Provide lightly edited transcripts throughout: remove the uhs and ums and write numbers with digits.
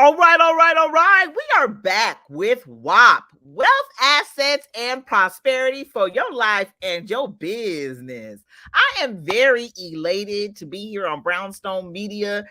All right, all right, all right. We are back with WAP, Wealth, Assets, and Prosperity for your life and your business. I am very elated to be here on Brownstone Media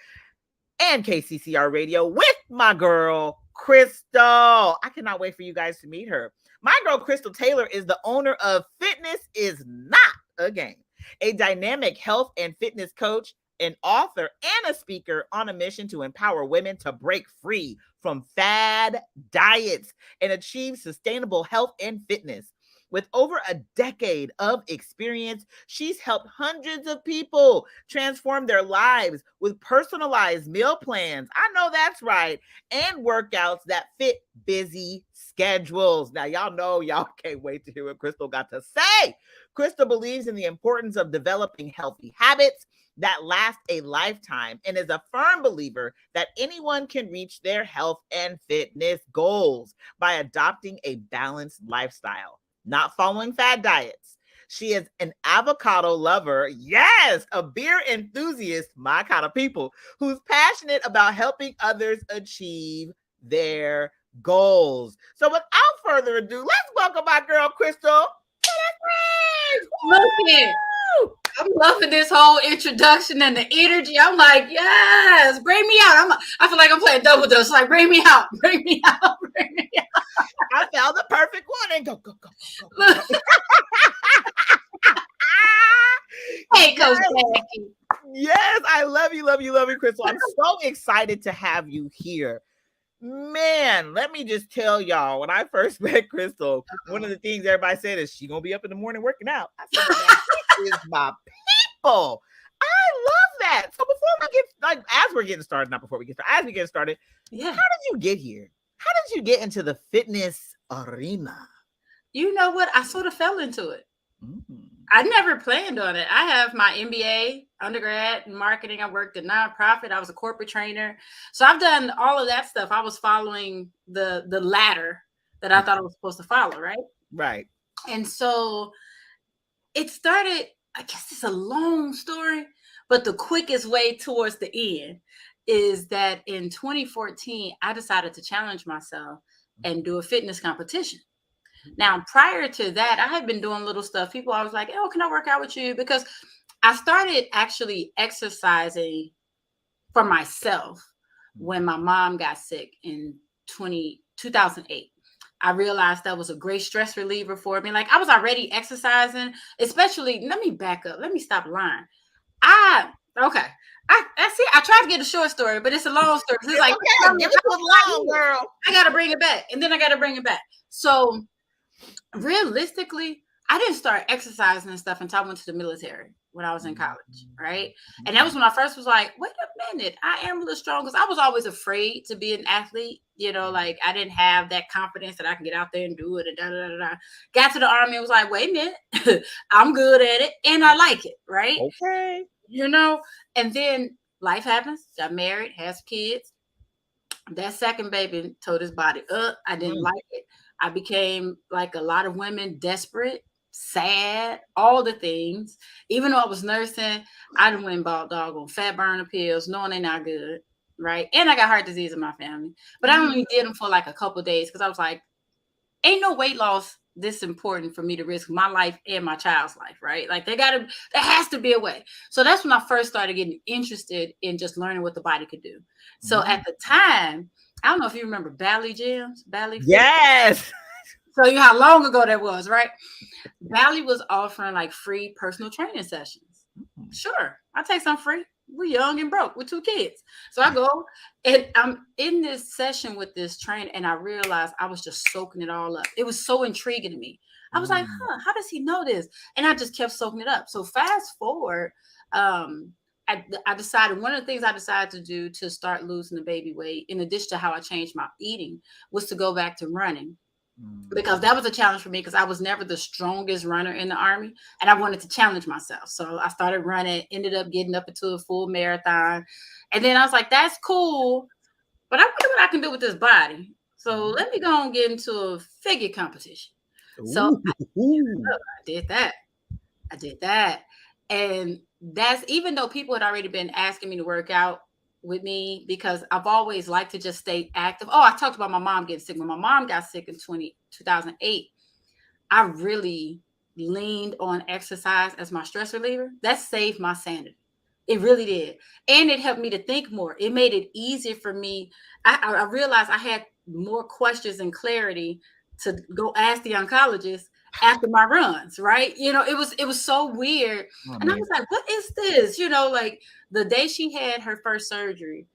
and KCCR Radio with my girl, Krsytal. I cannot wait for you guys to meet her. My girl, Krsytal Taylor, is the owner of Fitness is Not a Game, a dynamic health and fitness coach, an author, and a speaker on a mission to empower women to break free from fad diets and achieve sustainable health and fitness. With over a decade of experience, she's helped hundreds of people transform their lives with personalized meal plans. I know that's right. And workouts that fit busy schedules. Now, y'all know y'all can't wait to hear what Krystal got to say. Krystal believes in the importance of developing healthy habits that last a lifetime and is a firm believer that anyone can reach their health and fitness goals by adopting a balanced lifestyle, not following fad diets. She is an avocado lover, yes, a beer enthusiast, my kind of people, who's passionate about helping others achieve their goals. So without further ado, let's welcome my girl Krystal. Look it. I'm loving this whole introduction and the energy. I'm like, yes, bring me out. I feel like I'm playing double dutch. Like, bring me out, bring me out, bring me out. I found the perfect one and go. Hey, Coach Jacqui. Yes, I love you, Krystal. I'm so excited to have you here. Man, let me just tell y'all, when I first met Krystal, one of the things everybody said is she gonna be up in the morning working out. I said, this is my people. I love that. So before we get as we get started, yeah. How did you get here? How did you get into the fitness arena? You know what? I sort of fell into it. Mm-hmm. I never planned on it. I have my MBA, undergrad in marketing. I worked at nonprofit. I was a corporate trainer. So I've done all of that stuff. I was following the ladder that I thought I was supposed to follow, right? Right. And so it started, I guess it's a long story, but the quickest way towards the end is that in 2014, I decided to challenge myself and do a fitness competition. Now, prior to that, I had been doing little stuff. People always like, oh, can I work out with you? Because I started actually exercising for myself when my mom got sick in 2008. I realized that was a great stress reliever for me. Like I was already exercising, especially, let me back up. Let me stop lying. I tried to get a short story, but it's a long story. It's like, okay, give it long, girl. I got to bring it back. And then I got to bring it back. So realistically, I didn't start exercising and stuff until I went to the military when I was in college, right? And that was when I first was like, wait a minute, I am really strong, because I was always afraid to be an athlete, like I didn't have that confidence that I can get out there and do it and da-da-da-da. Got to the Army and was like, wait a minute, I'm good at it and I like it, right? Okay. And then life happens, got married, has kids. That second baby told his body, I didn't like it. I became, like a lot of women, desperate, sad, all the things. Even though I was nursing, I done went and bought doggone fat burner pills, knowing they're not good, right? And I got heart disease in my family. But I only did them for like a couple of days because I was like, ain't no weight loss this important for me to risk my life and my child's life, right? Like there has to be a way. So that's when I first started getting interested in just learning what the body could do. So at the time, I don't know if you remember Bally Gyms, Bally. Yes. So you know how long ago that was, right? Bally was offering like free personal training sessions. Sure, I'll take some free. We're young and broke with 2 kids. So I go and I'm in this session with this trainer and I realized I was just soaking it all up. It was so intriguing to me. I was like, how does he know this? And I just kept soaking it up. So fast forward, I decided, one of the things I decided to do to start losing the baby weight, in addition to how I changed my eating, was to go back to running. Because that was a challenge for me, because I was never the strongest runner in the Army and I wanted to challenge myself. So I started running, ended up getting up into a full marathon. And then I was like, that's cool, but I wonder what I can do with this body. So let me go and get into a figure competition. So I did that. And that's, even though people had already been asking me to work out with me because I've always liked to just stay active. Oh, I talked about my mom getting sick. When my mom got sick in 2008, I really leaned on exercise as my stress reliever. That saved my sanity. It really did. And it helped me to think more. It made it easier for me. I realized I had more questions and clarity to go ask the oncologist after my runs, right? It was so weird. Oh, And I man. was like, what is this? Like the day she had her first surgery,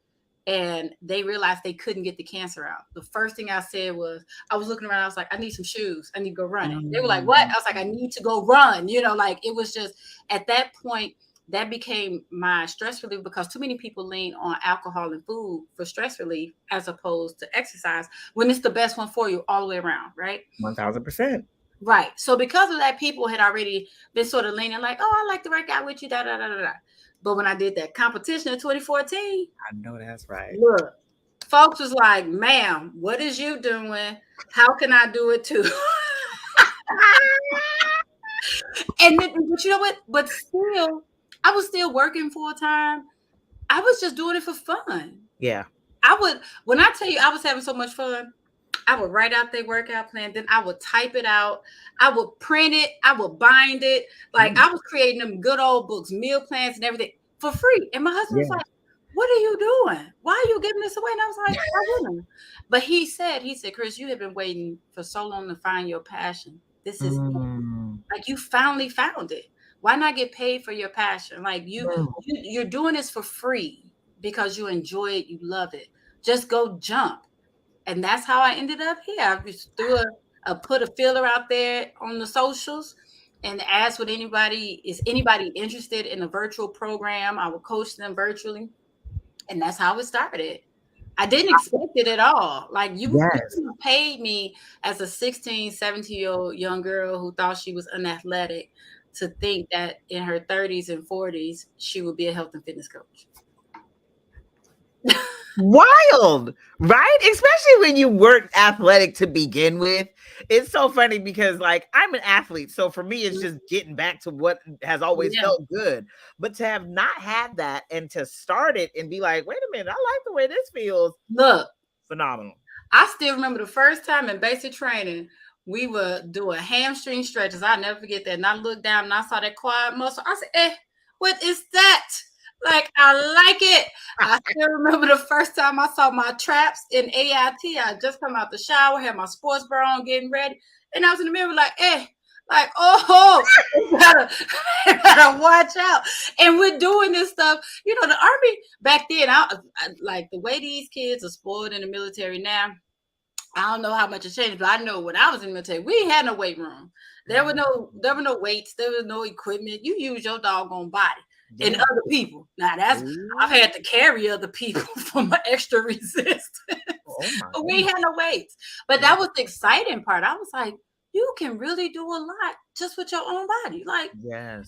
and they realized they couldn't get the cancer out. The first thing I said was, I was looking around, I was like, I need some shoes. I need to go running. They were like, what? I was like, I need to go run. Like it was just at that point, that became my stress relief because too many people lean on alcohol and food for stress relief as opposed to exercise when it's the best one for you all the way around, right? 1000%. Right. So because of that, people had already been sort of leaning like, oh, I like to work out with you, da da da da da. But when I did that competition in 2014, I know that's right. look, folks was like, ma'am, what is you doing? How can I do it too? And then, but you know what? But still, I was still working full time. I was just doing it for fun. Yeah. When I tell you I was having so much fun, I would write out their workout plan, then I would type it out. I would print it. I would bind it. Like I was creating them good old books, meal plans and everything for free. And my husband was like, what are you doing? Why are you giving this away? And I was like, I wouldn't. But he said, Chris, you have been waiting for so long to find your passion. This is like you finally found it. Why not get paid for your passion? Like you're doing this for free because you enjoy it, you love it. Just go jump. And that's how I ended up here. I just put a filler out there on the socials and asked is anybody interested in a virtual program? I would coach them virtually. And that's how it started. I didn't expect it at all. Like you paid me as a 16, 17-year-old young girl who thought she was unathletic to think that in her 30s and 40s, she would be a health and fitness coach. Wild, right? Especially when you weren't athletic to begin with. It's so funny because like I'm an athlete, so for me it's just getting back to what has always felt good. But to have not had that and to start it and be like, wait a minute, I like the way this feels. Look, phenomenal. I still remember the first time in basic training, we were doing hamstring stretches. I'll never forget that. And I looked down and I saw that quad muscle. I said, what is that? Like, I like it. I still remember the first time I saw my traps in AIT. I just come out the shower, had my sports bra on, getting ready. And I was in the mirror like, oh, you gotta watch out. And we're doing this stuff. The Army back then, I like the way these kids are spoiled in the military now. I don't know how much it changed, but I know when I was in the military, we had no weight room. There were no weights. There was no equipment. You use your doggone body. And other people. Now I've had to carry other people for my extra resistance. But we had no weights. But that was the exciting part. I was like, you can really do a lot just with your own body. Like, like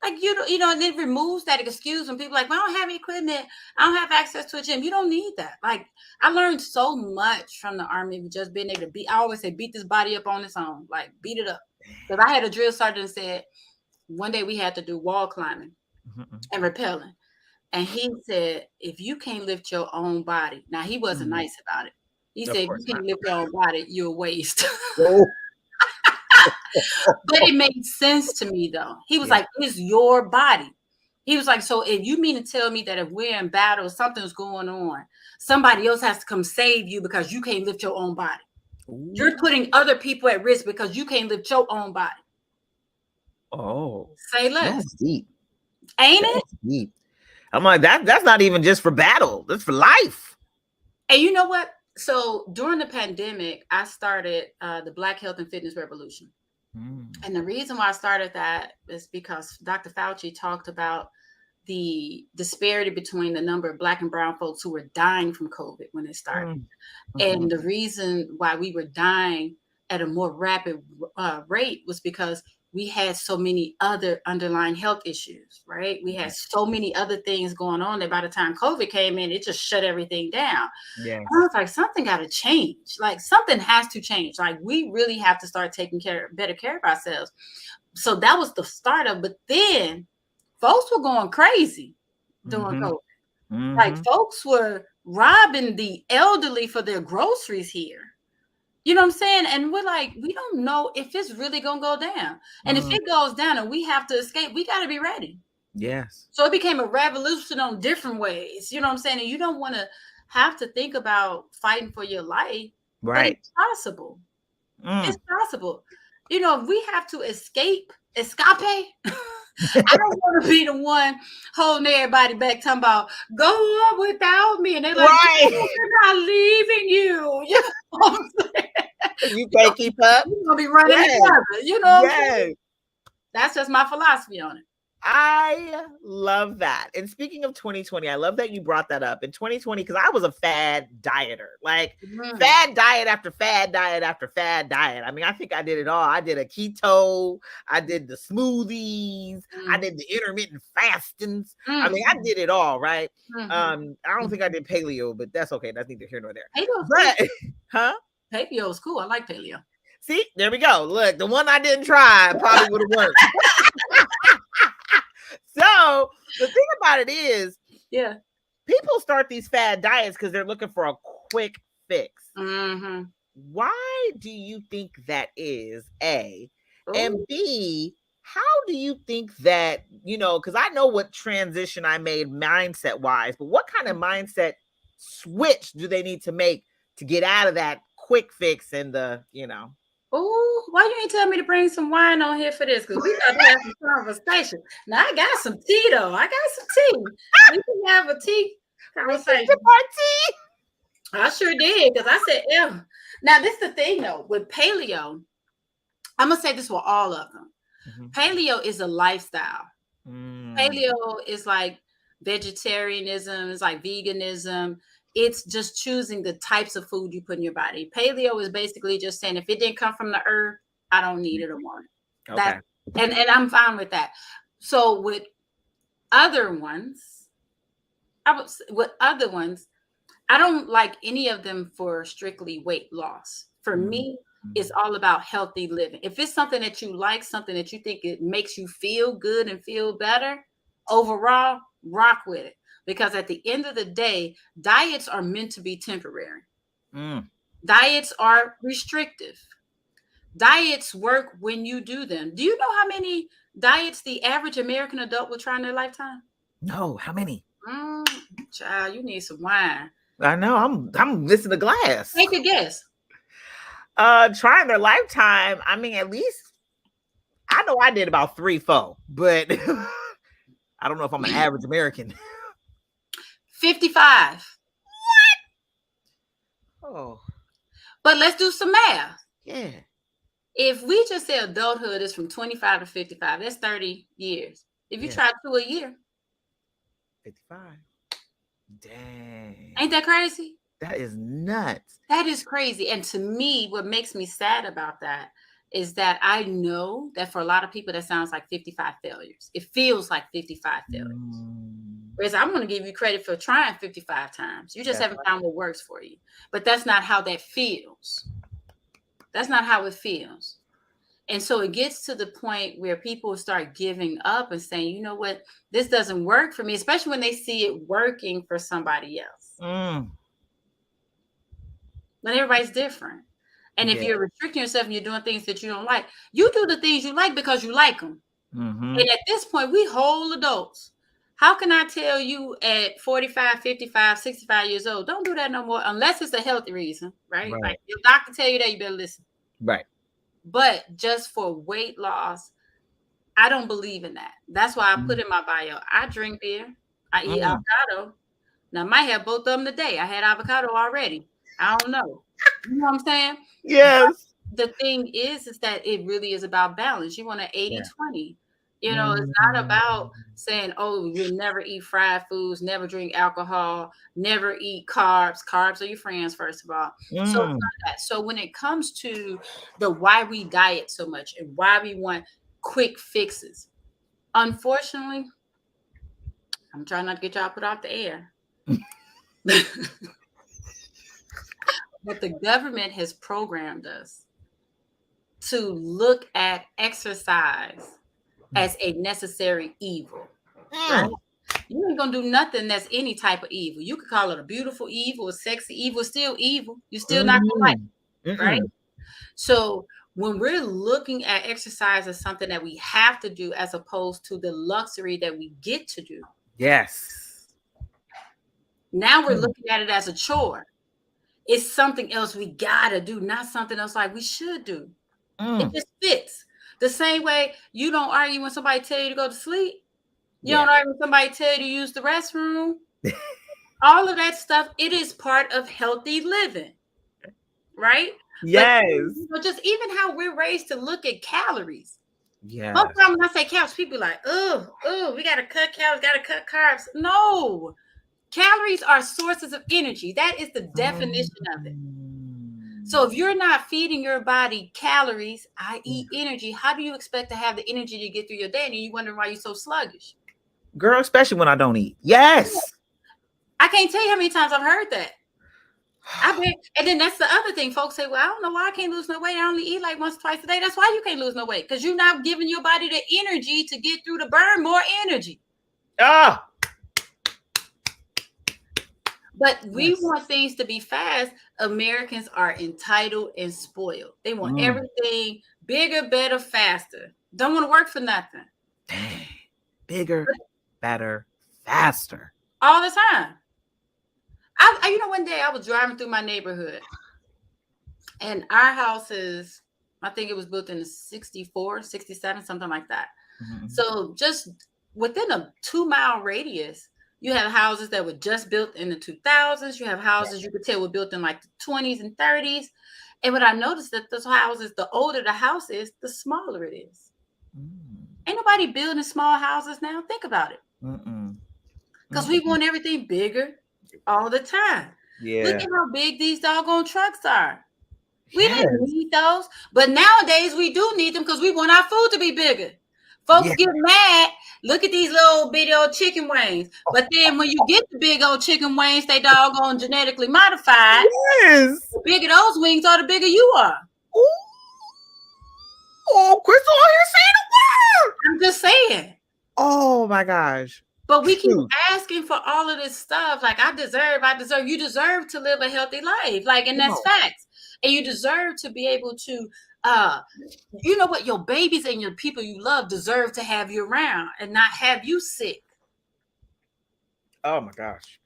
and it removes that excuse when people are like, well, I don't have equipment. I don't have access to a gym. You don't need that. Like, I learned so much from the Army, just being able to I always say, beat this body up on its own. Like, beat it up. Because I had a drill sergeant said, one day we had to do wall climbing and rappelling. And he said, if you can't lift your own body, now he wasn't nice about it. He said, if you can't lift your own body, you're a waste. But it made sense to me, though. He was like, it's your body. He was like, so if you mean to tell me that if we're in battle, something's going on, somebody else has to come save you because you can't lift your own body. You're putting other people at risk because you can't lift your own body. Say less. That's deep. Ain't it? Deep. I'm like, that's not even just for battle. That's for life. And you know what? So during the pandemic, I started the Black Health and Fitness Revolution. And the reason why I started that is because Dr. Fauci talked about the disparity between the number of Black and brown folks who were dying from COVID when it started. And the reason why we were dying at a more rapid rate was because we had so many other underlying health issues, right? We had so many other things going on that by the time COVID came in, it just shut everything down. I was like, something got to change. Like, something has to change. Like, we really have to start taking better care of ourselves. So that was the start of, but then folks were going crazy during COVID. Like Mm-hmm. folks were robbing the elderly for their groceries here. You know what I'm saying? And we're like, we don't know if it's really gonna go down. And if Mm. it goes down and we have to escape, we got to be ready. Yes. So it became a revolution on different ways. You know what I'm saying? And you don't want to have to think about fighting for your life, but Right. it's possible. It's Mm. possible. You know, if we have to escape, I don't want to be the one holding everybody back, talking about go on without me. And they're like, Right. no, we're not leaving you. You know what I'm saying? You can't keep up. We're gonna be running Yes. together. You know what I'm Yes. saying? That's just my philosophy on it. I love that. And speaking of 2020, I love that you brought that up. In 2020, because I was a fad dieter, like fad diet after fad diet after fad diet. I mean, I think I did it all. I did a keto, I did the smoothies, I did the intermittent fastings. I mean, I did it all, right? I don't think I did paleo, but that's okay. That's neither here nor there. But, huh? Paleo is cool. I like paleo. See, there we go. Look, the one I didn't try probably would have worked. So the thing about it is, people start these fad diets because they're looking for a quick fix. Why do you think that is, A? And B, how do you think that, because I know what transition I made mindset wise, but what kind of mindset switch do they need to make to get out of that quick fix and the, Oh, why you ain't tell me to bring some wine on here for this? Because we got to have some conversation. Now I got some tea though. I got some tea. We can have a tea conversation. I sure did, because I said, yeah. Now this is the thing though, with paleo, I'm gonna say this for all of them. Paleo is a lifestyle. Paleo is like vegetarianism, it's like veganism. It's just choosing the types of food you put in your body. Paleo is basically just saying, if it didn't come from the earth, I don't need it or want it. Okay. And I'm fine with that. So with other ones, I don't like any of them for strictly weight loss. For me, it's all about healthy living. If it's something that you like, something that you think it makes you feel good and feel better, overall, rock with it. Because at the end of the day, diets are meant to be temporary. Diets are restrictive. Diets work when you do them. Do you know how many diets the average American adult will try in their lifetime? No, how many? Child, you need some wine. I know. I'm missing a glass. Take a guess. Trying their lifetime. I mean, at least I know I did about 3, 4, but I don't know if I'm an average American. 55. What? Oh. But let's do some math. Yeah. If we just say adulthood is from 25 to 55, that's 30 years. If you try 2 a year. 55. Dang. Ain't that crazy? That is nuts. That is crazy. And to me, what makes me sad about that is that I know that for a lot of people, that sounds like 55 failures. It feels like 55 failures. Whereas I want to give you credit for trying 55 times. You just haven't found what works for you. But that's not how that feels. That's not how it feels. And so it gets to the point where people start giving up and saying, you know what, this doesn't work for me, especially when they see it working for somebody else. But everybody's different. And if you're restricting yourself and you're doing things that you don't like, you do the things you like because you like them. And at this point, we whole adults. How can I tell you at 45, 55, 65 years old, don't do that no more, unless it's a healthy reason, right? Like your doctor tell you that, you better listen. Right. But just for weight loss, I don't believe in that. That's why I put in my bio, I drink beer, I eat avocado. Now, I might have both of them today. I had avocado already. I don't know. You know what I'm saying? Yes. But the thing is that it really is about balance. You want an 80-20. You know, it's not about saying, oh, you'll never eat fried foods, never drink alcohol, never eat carbs. Carbs are your friends, first of all. So it's not that. So when it comes to the why we diet so much and why we want quick fixes, unfortunately, I'm trying not to get y'all put off the air. But the government has programmed us to look at exercise as a necessary evil. Right? You ain't gonna do nothing that's any type of evil. You could call it a beautiful evil, a sexy evil, still evil. You're still not gonna like it, right? So when we're looking at exercise as something that we have to do as opposed to the luxury that we get to do. Yes. Now we're looking at it as a chore. It's something else we gotta do, not something else like we should do. It just fits. The same way you don't argue when somebody tell you to go to sleep. You don't argue when somebody tell you to use the restroom. All of that stuff, it is part of healthy living. Right? Yes. But just even how we're raised to look at calories. Yeah. Most time when I say calories, people are like, oh, we gotta cut calories, gotta cut carbs. No. Calories are sources of energy. That is the definition of it. So if you're not feeding your body calories, i.e. energy, how do you expect to have the energy to get through your day? And you wondering why you're so sluggish? Girl, especially when I don't eat. Yes. I can't tell you how many times I've heard that. And then that's the other thing. Folks say, well, I don't know why I can't lose no weight. I only eat like once, twice a day. That's why you can't lose no weight. Because you're not giving your body the energy to get through to burn more energy. But we want things to be fast. Americans are entitled and spoiled. They want everything bigger, better, faster. Don't want to work for nothing. Dang. Bigger, better, faster. All the time. One day I was driving through my neighborhood and our house is, I think it was built in the 64, 67, something like that. So just within a 2-mile radius, you have houses that were just built in the 2000s. You have houses you could tell were built in like the 20s and 30s. And what I noticed that those houses, the older the house is, the smaller it is. Ain't nobody building small houses now. Think about it. Because we want everything bigger all the time. Look at how big these doggone trucks are. We didn't need those. But nowadays we do need them because we want our food to be bigger. Folks get mad. Look at these little bitty old chicken wings. But then when you get the big old chicken wings, they doggone genetically modified. Yes. The bigger those wings are, the bigger you are. Oh, Krystal here saying the word. I'm just saying. Oh my gosh. But we keep asking for all of this stuff. Like, I deserve. You deserve to live a healthy life. Like, and that's facts. And you deserve to be able to, you know what? Your babies and your people you love deserve to have you around and not have you sick. Oh my gosh.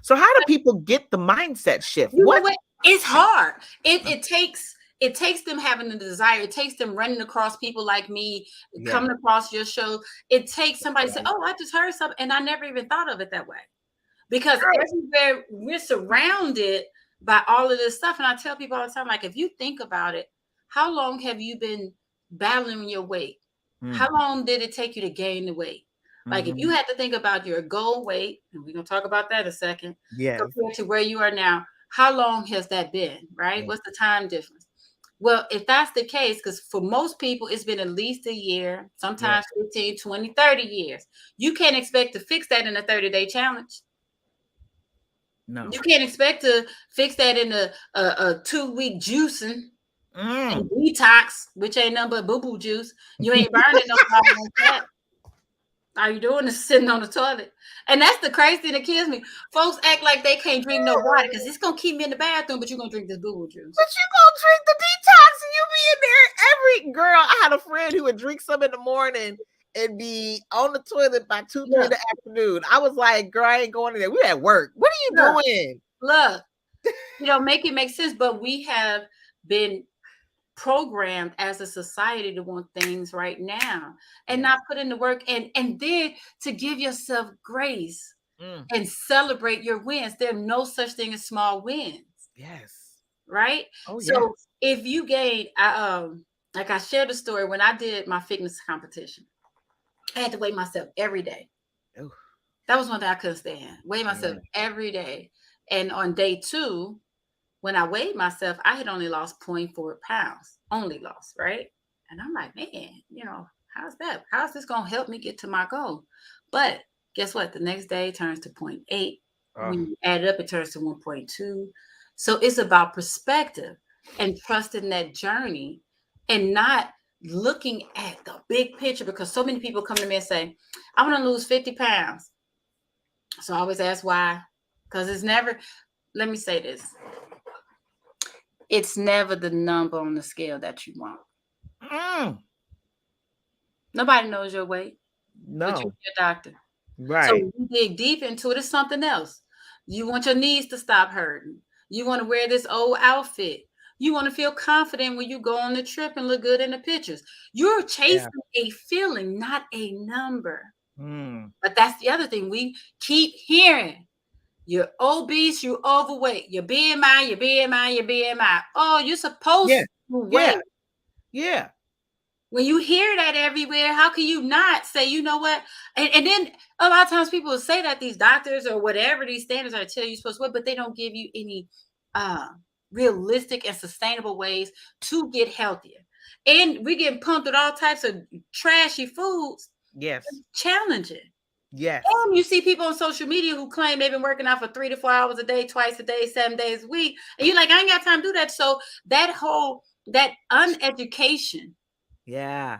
So how do people get the mindset shift? You know what? It's hard. It takes them having the desire. It takes them running across people like me, coming across your show. It takes somebody to say, oh, I just heard something. And I never even thought of it that way. Because everywhere we're surrounded by all of this stuff. And I tell people all the time, like, if you think about it, how long have you been battling your weight? How long did it take you to gain the weight? Like, if you had to think about your goal weight, and we're going to talk about that in a second, compared to where you are now, how long has that been, right? What's the time difference? Well, if that's the case, because for most people, it's been at least a year, sometimes 15, 20, 30 years. You can't expect to fix that in a 30-day challenge. No. You can't expect to fix that in a 2-week juicing and detox, which ain't nothing but boo-boo juice. You ain't burning no problem like that. All you doing is sitting on the toilet. And that's the crazy thing that kills me. Folks act like they can't drink no water because it's going to keep me in the bathroom, but you're going to drink this boo-boo juice. But you're going to drink the detox and you be in there every... Girl, I had a friend who would drink some in the morning and be on the toilet by 2, 3 in the afternoon. I was like, girl, I ain't going in there. We at work. What are you doing? Look, make it make sense, but we have been programmed as a society to want things right now and not put in the work and then to give yourself grace and celebrate your wins. There's no such thing as small wins. Yes. Right? So if you gain, like I shared a story when I did my fitness competition, I had to weigh myself every day. Ooh. That was one thing I couldn't stand. Weigh myself every day. And on day 2, when I weighed myself, I had only lost 0.4 pounds. Only lost, right? And I'm like, man, how's that? How's this going to help me get to my goal? But guess what? The next day turns to 0.8. When you add it up, it turns to 1.2. So it's about perspective and trusting that journey and not looking at the big picture, because so many people come to me and say, I want to lose 50 pounds. So I always ask why, because it's never. Let me say this: it's never the number on the scale that you want. Nobody knows your weight, but you're No. your doctor. So Right. you dig deep into it, it's something else. You want your knees to stop hurting. You want to wear this old outfit. You want to feel confident when you go on the trip and look good in the pictures. You're chasing a feeling, not a number. But that's the other thing. We keep hearing you're obese, you're overweight, your BMI, your BMI, your BMI. Oh, you're supposed to wait. Yeah. When you hear that everywhere, how can you not say, you know what? And then a lot of times people will say that these doctors or whatever these standards are tell you supposed to, but they don't give you any realistic and sustainable ways to get healthier. And we get pumped with all types of trashy foods. Yes. It's challenging. Yes. And you see people on social media who claim they've been working out for 3 to 4 hours a day, twice a day, 7 days a week. And you're like, I ain't got time to do that. So that uneducation. Yeah.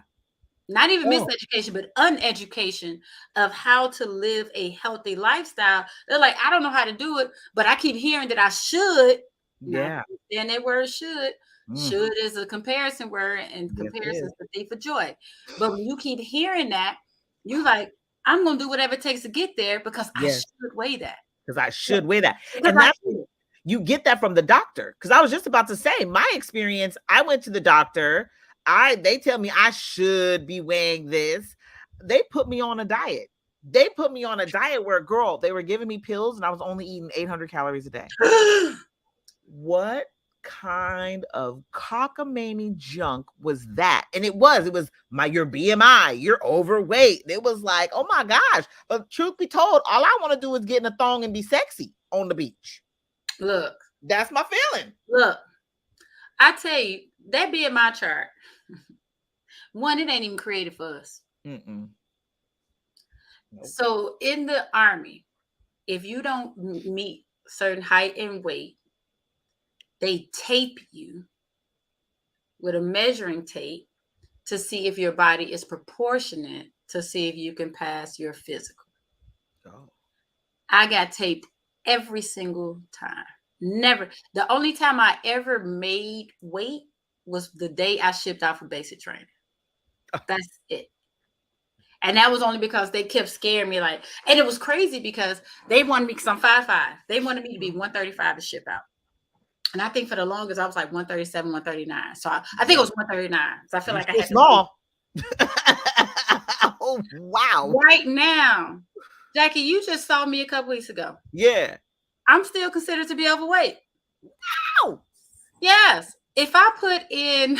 Not even miseducation, but uneducation of how to live a healthy lifestyle. They're like, I don't know how to do it, but I keep hearing that I should. Yeah. Then that word should. Should is a comparison word, and comparison is the thief of joy. But when you keep hearing that, you're like, I'm going to do whatever it takes to get there because I should weigh that. Because I should weigh that. And that's you get that from the doctor. Because I was just about to say, my experience, I went to the doctor. They tell me I should be weighing this. They put me on a diet. They put me on a diet where, girl, they were giving me pills and I was only eating 800 calories a day. What kind of cockamamie junk was that? And it was your BMI, you're overweight. It was like, oh my gosh. But truth be told, all I want to do is get in a thong and be sexy on the beach. Look, that's my feeling. Look, I tell you, that BMI chart, one, it ain't even created for us. Nope. So in the Army, if you don't meet certain height and weight, they tape you with a measuring tape to see if your body is proportionate, to see if you can pass your physical. Oh. I got taped every single time. Never. The only time I ever made weight was the day I shipped out for basic training. That's it. And that was only because they kept scaring me. And it was crazy because they wanted me, because I'm 5'5". They wanted me to be 135 to ship out. And I think for the longest, I was like 137, 139. So I think it was 139. So I feel like I had small. Oh, wow. Right now, Jacqui, you just saw me a couple weeks ago. Yeah. I'm still considered to be overweight. Wow. Yes. If I put in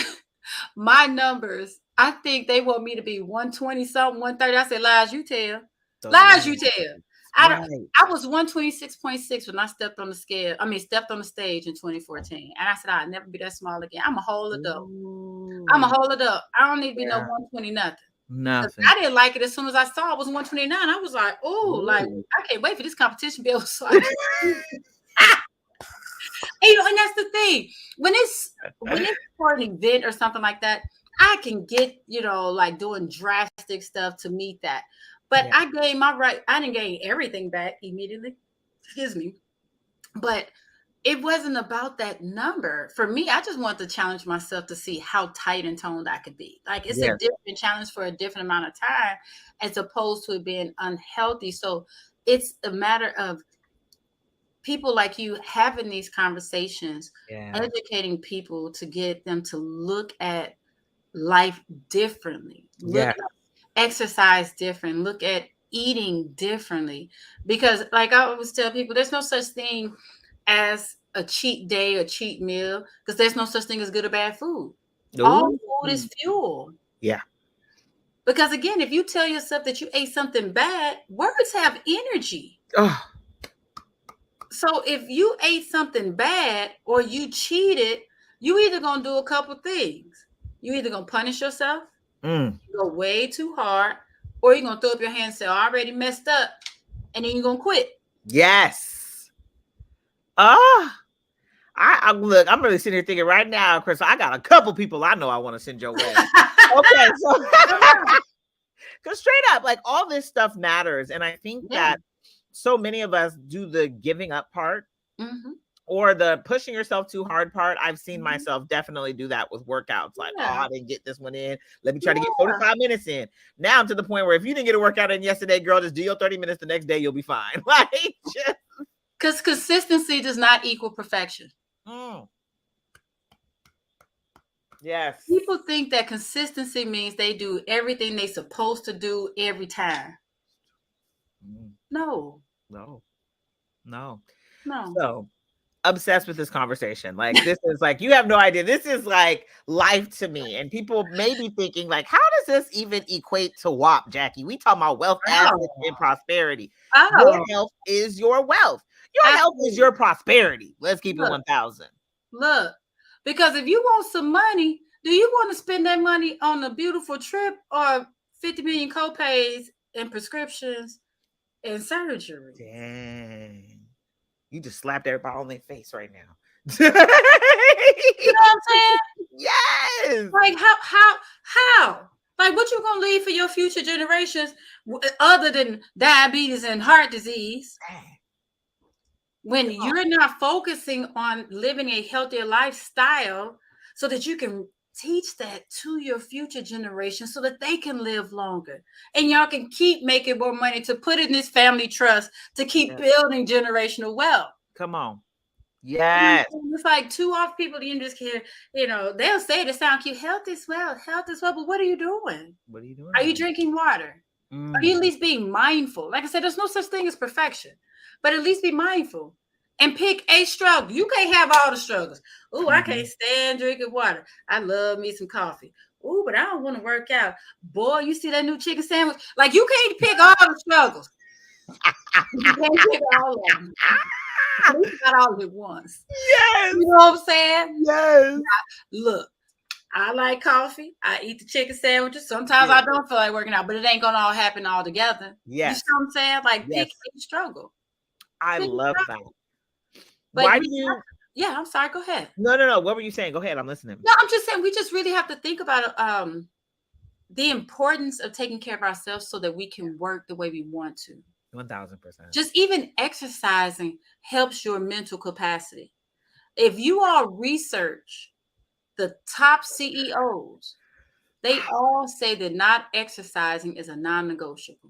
my numbers, I think they want me to be 120 something, 130. I said, lies you tell. Lies you tell. I was 126.6 when I stepped on the stage in 2014. And I said, I'll never be that small again. I'm a whole adult. I'm a whole adult. I don't need to be no 120 nothing. Nothing. I didn't like it as soon as I saw it was 129. I was like, oh, I can't wait for this competition to be over. So and that's the thing. When it's for an event or something like that, I can get, doing drastic stuff to meet that. But I didn't gain everything back immediately. Excuse me. But it wasn't about that number. For me, I just wanted to challenge myself to see how tight and toned I could be. It's a different challenge for a different amount of time as opposed to it being unhealthy. So it's a matter of people like you having these conversations, educating people to get them to look at life differently, look at exercise different, look at eating differently. Because like I always tell people, there's no such thing as a cheat day or cheat meal, because there's no such thing as good or bad food. Ooh. All food is fuel. Yeah. Because again, if you tell yourself that you ate something bad, words have energy. Oh. So if you ate something bad or you cheated, you either gonna do a couple things. You either gonna punish yourself, go way too hard, or you're gonna throw up your hands and say, I already messed up, and then you're gonna quit. Yes. I look, I'm really sitting here thinking right now, Chris, I got a couple people I know I want to send your way. Okay, so because straight up, all this stuff matters. And I think that so many of us do the giving up part Mm-hmm. or the pushing yourself too hard part. I've seen Mm-hmm. myself definitely do that with workouts. Like, oh, Yeah. I didn't get this one in. Let me try to get Yeah. 45 minutes in. Now I'm to the point where if you didn't get a workout in yesterday, girl, just do your 30 minutes the next day. You'll be fine. Like, just, Because consistency does not equal perfection. mm, yes. People think that consistency means they do everything they're supposed to do every time. Mm, No, no, no. no. So obsessed with this conversation. Like, this is like, you have no idea. This is like life to me. And people may be thinking, like, how does this even equate to WAP, Jacqui? We talking about wealth, assets, Oh, and prosperity. Your oh. health is your wealth. Your health is Absolutely. your prosperity. Let's keep it Look, 1,000. look. Because if you want some money, do you want to spend that money on a beautiful trip or 50 million copays and prescriptions and surgery? Dang. You just slapped everybody on their face right now. You know what I'm saying? Yes. Like how? Like what you gonna leave for your future generations other than diabetes and heart disease? When you're not focusing on living a healthier lifestyle so that you can teach that to your future generation so that they can live longer and y'all can keep making more money to put in this family trust to keep building generational wealth. Come on. Yes. It's like too often people you just hear, they'll say to sound cute, health is wealth, but what are you doing? What are you doing? Are you drinking water? Are you at least being mindful? Like I said, there's no such thing as perfection, but at least be mindful and pick a struggle. You can't have all the struggles. Oh, I can't stand drinking water. I love me some coffee. Oh, but I don't want to work out. Boy, you see that new chicken sandwich? Like you can't pick all the struggles. You can't pick all of them. At least not all at once. Yes. You know what I'm saying? Yes. Look, I like coffee. I eat the chicken sandwiches. Sometimes I don't feel like working out, but it ain't gonna all happen all together. Yes. You see what I'm saying? Like pick a struggle. I love that. But why do you? Yeah, I'm sorry. Go ahead. No. What were you saying? Go ahead. I'm listening. No, I'm just saying we just really have to think about the importance of taking care of ourselves so that we can work the way we want to. 1,000%. Just even exercising helps your mental capacity. If you all research the top CEOs, they all say that not exercising is a non-negotiable.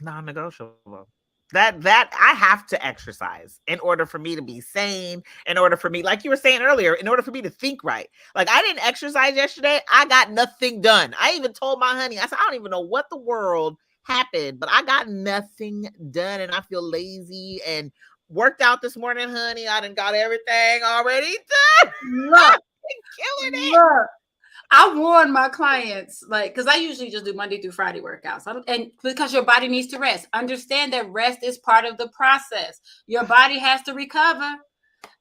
Non-negotiable. That I have to exercise in order for me to be sane, in order for me, like you were saying earlier, in order for me to think right. Like I didn't exercise yesterday. I got nothing done. I even told my honey, I said, I don't even know what the world happened, but I got nothing done and I feel lazy and worked out this morning, honey. I done got everything already done. Look, killing it. Look. I warn my clients, like, because I usually just do Monday through Friday workouts. And because your body needs to rest. Understand that rest is part of the process. Your body has to recover.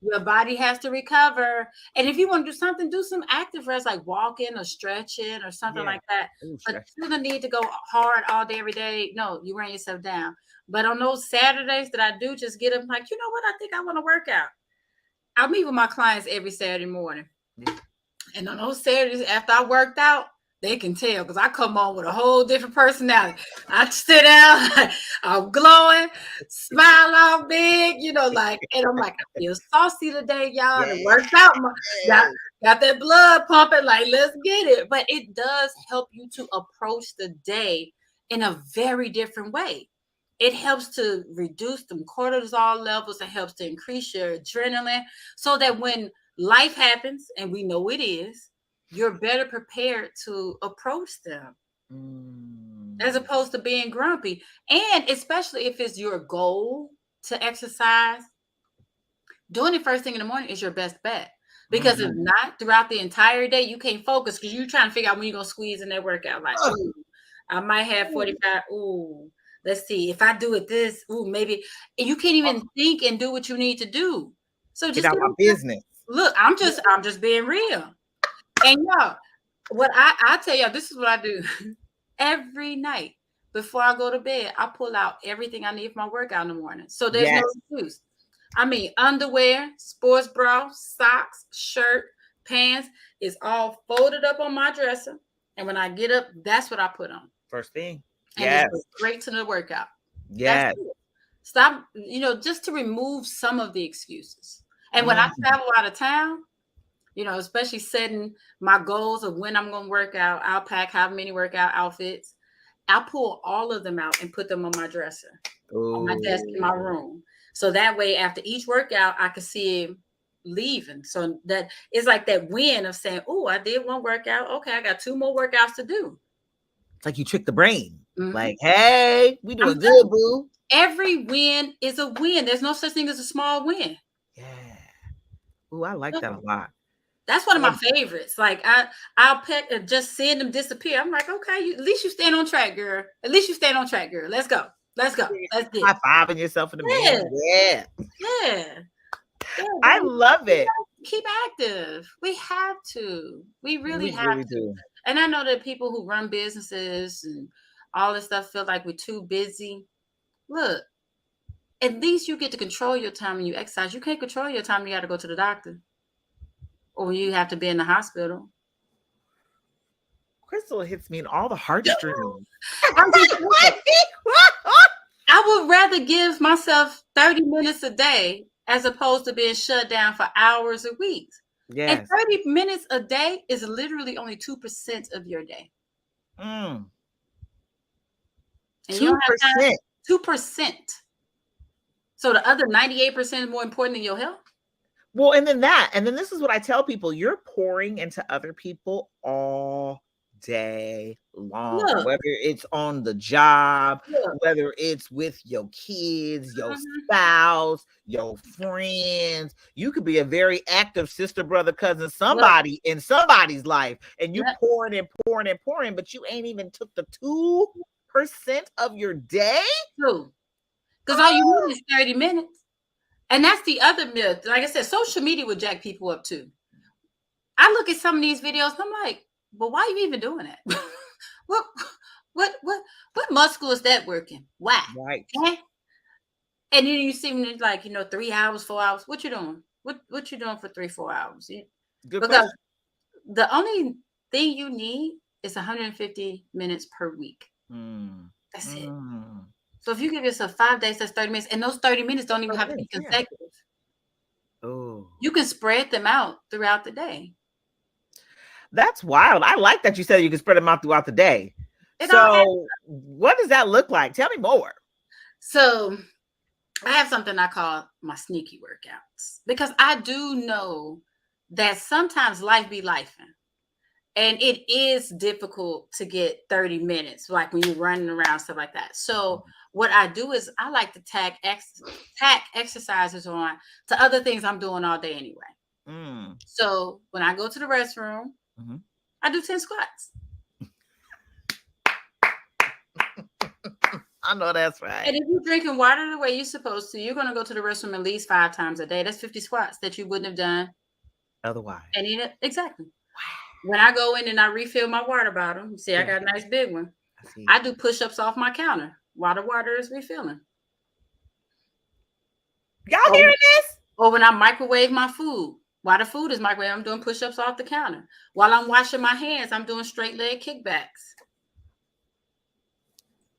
Your body has to recover. And if you want to do something, do some active rest, like walking or stretching or something like that. But you don't need to go hard all day, every day. No, you wearing yourself down. But on those Saturdays that I do just get up, like, you know what? I think I want to work out. I meet with my clients every Saturday morning. Yeah. And on those Saturdays, after I worked out, they can tell because I come on with a whole different personality. I sit down, I'm glowing, smile all big, and I'm like, I feel saucy today, y'all. It worked out. Got that blood pumping, like, let's get it. But it does help you to approach the day in a very different way. It helps to reduce them cortisol levels. It helps to increase your adrenaline so that when life happens, and we know it is, you're better prepared to approach them as opposed to being grumpy. And especially if it's your goal to exercise, doing it first thing in the morning is your best bet. Because if not, throughout the entire day, you can't focus because you're trying to figure out when you're going to squeeze in that workout. Like, ooh, I might have 45. Ooh, let's see. If I do it this, maybe. And you can't even think and do what you need to do. So just get out my business. Look, I'm just being real. And y'all, what I tell y'all, this is what I do. Every night before I go to bed, I pull out everything I need for my workout in the morning. So there's no excuse. I mean, underwear, sports bra, socks, shirt, pants is all folded up on my dresser. And when I get up, that's what I put on. First thing. And it goes straight to the workout. Yes. Stop, just to remove some of the excuses. And when I travel out of town, especially setting my goals of when I'm going to work out, I'll pack how many workout outfits. I'll pull all of them out and put them on my dresser, on my desk in my room. So that way, after each workout, I can see it leaving. So that it's like that win of saying, oh, I did one workout. Okay, I got 2 more workouts to do. It's like you trick the brain. Like, hey, we doing good, boo. Every win is a win. There's no such thing as a small win. Yeah. Ooh, I like that a lot. That's one of my favorites. Like I'll pick just seeing them disappear. I'm like, okay, at least you stand on track, girl. At least you stand on track, girl. Let's go. Let's go. Let's get high-fiving yourself in the mirror. Yeah. I love it. Keep active. We have to. We really have to. Do. And I know that people who run businesses and all this stuff feel like we're too busy. Look, at least you get to control your time when you exercise. You can't control your time. You got to go to the doctor. Or you have to be in the hospital. Krystal hits me in all the heartstrings. I would rather give myself 30 minutes a day as opposed to being shut down for hours or weeks. Yes. And 30 minutes a day is literally only 2% of your day. 2%. 2%. So the other 98% is more important than your health? Well, and then this is what I tell people. You're pouring into other people all day long, whether it's on the job, whether it's with your kids, your spouse, your friends. You could be a very active sister, brother, cousin, somebody in somebody's life, and you pouring and pouring and pouring, but you ain't even took the 2% of your day. True. Because all you need is 30 minutes. And that's the other myth. Like I said, social media would jack people up too. I look at some of these videos and I'm like, well, why are you even doing that? what muscle is that working? Why? Right. Okay? And then you see me like, 3 hours, 4 hours. What you doing? What you doing for 3-4 hours? Good because question. The only thing you need is 150 minutes per week. That's it. So if you give yourself 5 days, that's 30 minutes. And those 30 minutes don't even have to be consecutive. Oh. You can spread them out throughout the day. That's wild. I like that you said you can spread them out throughout the day. So what does that look like? Tell me more. So I have something I call my sneaky workouts. Because I do know that sometimes life be lifing. And it is difficult to get 30 minutes, like when you're running around, stuff like that. So what I do is I like to tack exercises on to other things I'm doing all day anyway. So when I go to the restroom, I do 10 squats. I know that's right. And if you're drinking water the way you're supposed to, you're going to go to the restroom at least 5 times a day. That's 50 squats that you wouldn't have done otherwise. And exactly. When I go in and I refill my water bottle, you see, I got a nice big one. I do push-ups off my counter while the water is refilling. Y'all hearing this? Or when I microwave my food, while the food is microwaved, I'm doing push-ups off the counter. While I'm washing my hands, I'm doing straight leg kickbacks.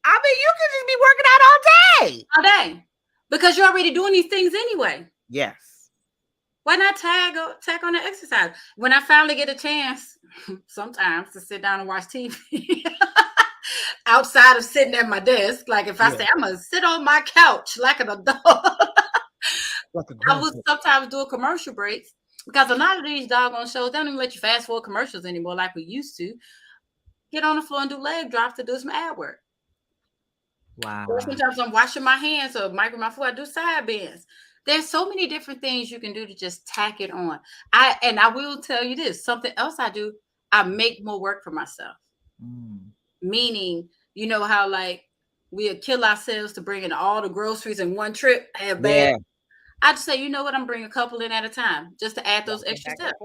I mean, you can just be working out all day. All day. Because you're already doing these things anyway. Yes. Why not tack on the exercise? When I finally get a chance, sometimes, to sit down and watch TV, outside of sitting at my desk, like if I say, I'm going to sit on my couch like an adult, I would sometimes do a commercial breaks, because a lot of these doggone shows don't even let you fast forward commercials anymore like we used to. Get on the floor and do leg drops to do some ab work. Wow. Or sometimes I'm washing my hands or micro my foot, I do side bends. There's so many different things you can do to just tack it on. I will tell you this, something else I do, I make more work for myself. Meaning, you know how like we'll kill ourselves to bring in all the groceries in one trip, have bad. I just say, you know what, I'm bringing a couple in at a time just to add those extra steps.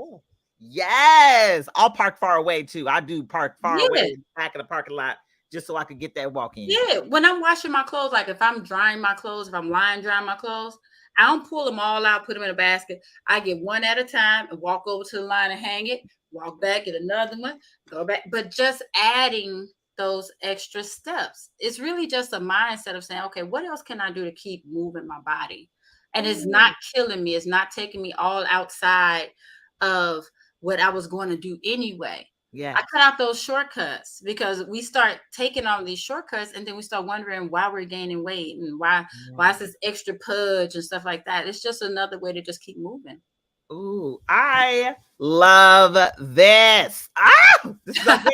Yes. I'll park far away too. I do park far away back in the parking lot just so I could get that walk in. Yeah. When I'm washing my clothes, like if I'm drying my clothes, if I'm lying drying my clothes, I don't pull them all out, put them in a basket. I get one at a time and walk over to the line and hang it, walk back, get another one, go back. But just adding those extra steps. It's really just a mindset of saying, okay, what else can I do to keep moving my body? And it's not killing me. It's not taking me all outside of what I was going to do anyway. Yeah. I cut out those shortcuts because we start taking all these shortcuts and then we start wondering why we're gaining weight and why is this extra pudge and stuff like that. It's just another way to just keep moving. Ooh, I love this. This is so good.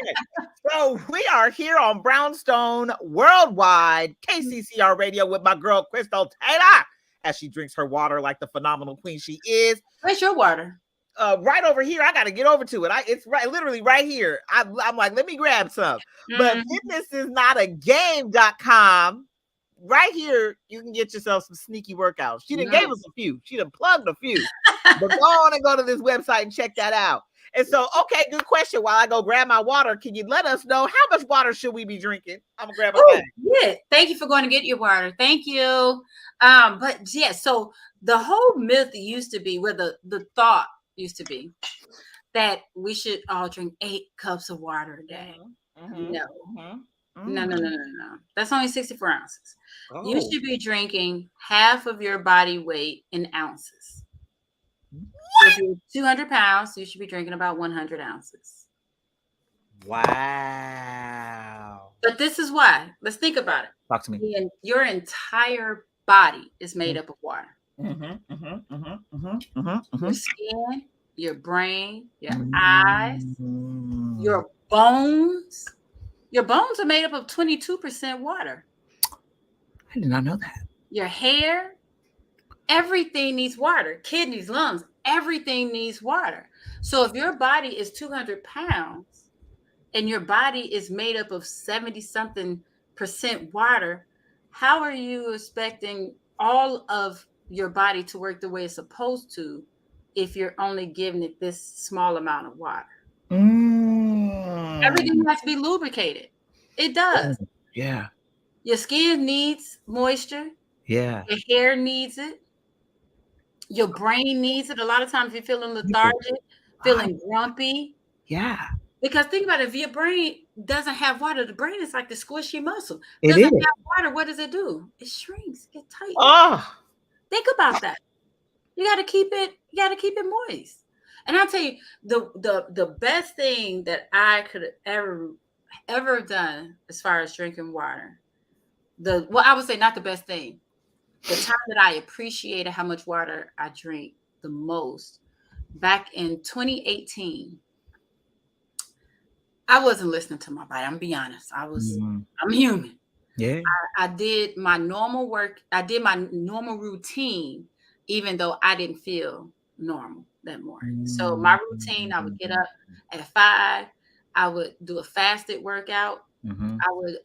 So we are here on Brownstone Worldwide, KCCR Radio with my girl, Krsytal Taylor, as she drinks her water like the phenomenal queen she is. Where's your water? Right over here. I got to get over to it. It's right, literally right here. I'm like, let me grab some. But fitnessisnotagame.com. Right here, you can get yourself some sneaky workouts. She done gave us a few. She done plugged a few. But go on and go to this website and check that out. And so, okay, good question. While I go grab my water, can you let us know how much water should we be drinking? I'm gonna grab my bag. Yeah, thank you for going to get your water. Thank you. But yeah, so the whole myth used to be, where the thought used to be, that we should all drink 8 cups of water a day. No. That's only 64 ounces. You should be drinking half of your body weight in ounces. So if you're 200 pounds, you should be drinking about 100 ounces. Wow. But this is why. Let's think about it. Talk to me. Your entire body is made up of water. Your skin, your brain, your eyes, your bones. Your bones are made up of 22% water. I did not know that. Your hair, everything needs water. Kidneys, lungs, everything needs water. So if your body is 200 pounds and your body is made up of 70-something% water, how are you expecting all of your body to work the way it's supposed to if you're only giving it this small amount of water? Everything has to be lubricated. It does. Yeah. Your skin needs moisture. Yeah. Your hair needs it. Your brain needs it. A lot of times you're feeling lethargic, feeling grumpy. Yeah. Because think about it, if your brain doesn't have water, the brain is like the squishy muscle. It doesn't is. have water, what does it do? It shrinks, it tightens. Oh. Think about that. You gotta keep it moist. And I'll tell you, the best thing that I could have ever done as far as drinking water, I would say not the best thing. The time that I appreciated how much water I drink the most, back in 2018, I wasn't listening to my body. I'm gonna be honest. I'm human. Yeah. I did my normal work. I did my normal routine, even though I didn't feel normal that morning. So my routine, I would get up at 5. I would do a fasted workout. I would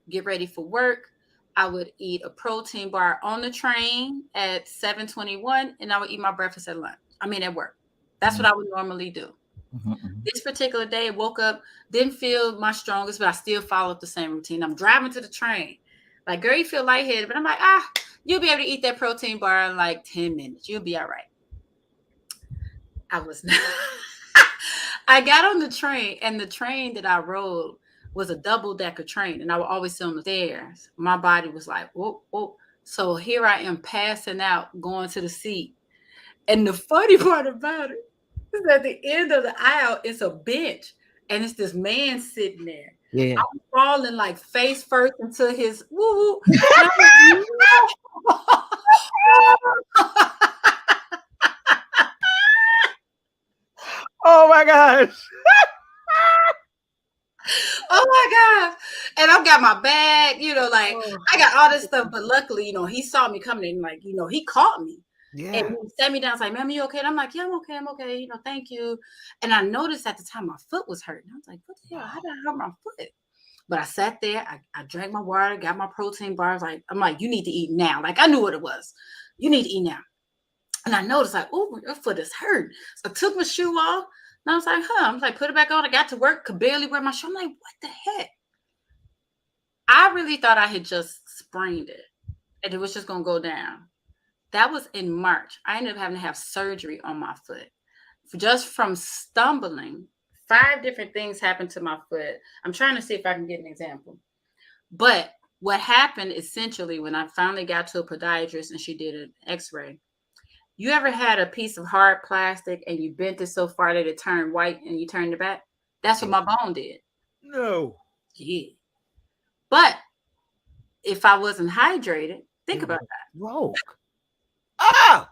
get ready for work. I would eat a protein bar on the train at 7:21, and I would eat my breakfast at work. That's what I would normally do. This particular day, I woke up, didn't feel my strongest, but I still followed the same routine. I'm driving to the train. Like, girl, you feel lightheaded, but I'm like, you'll be able to eat that protein bar in like 10 minutes. You'll be all right. I was not. I got on the train, and the train that I rode was a double-decker train, and I would always sit on the stairs. My body was like, whoa, whoa. So here I am passing out, going to the seat. And the funny part about it is at the end of the aisle, it's a bench, and it's this man sitting there. Yeah. I'm falling like face first into his woo-woo. Oh my gosh. Oh my gosh. And I've got my bag, I got all this stuff, but luckily, he saw me coming in, he caught me. Yeah. And he sat me down, like, ma'am, you okay? And I'm like, yeah, I'm okay. Thank you. And I noticed at the time my foot was hurting. I was like, what the hell? How did I hurt my foot? But I sat there, I drank my water, got my protein bars. I'm like, you need to eat now. Like, I knew what it was. You need to eat now. And I noticed, like, oh, your foot is hurt. So I took my shoe off, and I was like, I was like, put it back on. I got to work, could barely wear my shoe. I'm like, what the heck? I really thought I had just sprained it, and it was just going to go down. That was in March. I ended up having to have surgery on my foot just from stumbling 5 different things happened to my foot. I'm trying to see if I can get an example. But what happened essentially when I finally got to a podiatrist and she did an x-ray, you ever had a piece of hard plastic and you bent it so far that it turned white and you turned it back? That's what my bone did. No. Yeah. But if I wasn't hydrated, think about that. Broke. Ah!